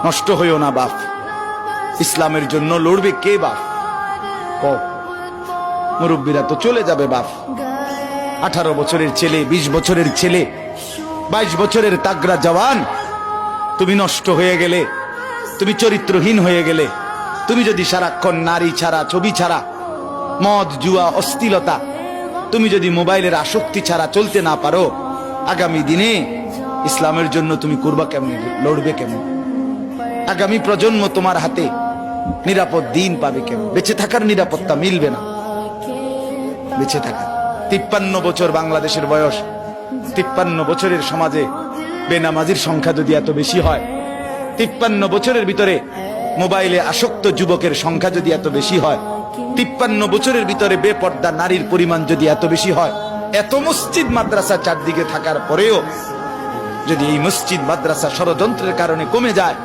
নষ্ট হইও না বাপ। ইসলামের জন্য লড়বে কে বাপ? মুরব্বীরা তো চলে যাবে বাপ। 18 বছরের ছেলে, 20 বছরের ছেলে, 22 বছরের তাগড়া জওয়ান, তুমি নষ্ট হয়ে গেলে, তুমি চরিত্রহীন হয়ে গেলে, তুমি যদি সারাক্ষণ নারী ছাড়া, ছবি ছাড়া, মদ জুয়া অশ্লীলতা, তুমি যদি মোবাইলের আসক্তি ছাড়া চলতে না পারো, আগামী দিনে ইসলামের জন্য তুমি করবা কেমন, লড়বে কেমন? আগামী প্রজন্ম তোমার হাতে নিরাপদ দিন পাবে কেমন? বেঁচে থাকার নিরাপত্তা মিলবে না। বেঁচে থাকা 53 বছর বাংলাদেশের বয়স, 53 বছরের সমাজে বেনামাজির সংখ্যা যদি এত বেশি হয়, 53 বছরের ভিতরে মোবাইলে আসক্ত যুবকের সংখ্যা যদি এত বেশি হয়, 53 বছরের ভিতরে বেপর্দা নারীর পরিমাণ যদি এত বেশি হয়, এত মসজিদ মাদ্রাসা চারদিকে থাকার পরেও যদি এই মসজিদ মাদ্রাসা ষড়যন্ত্রের কারণে কমে যায়,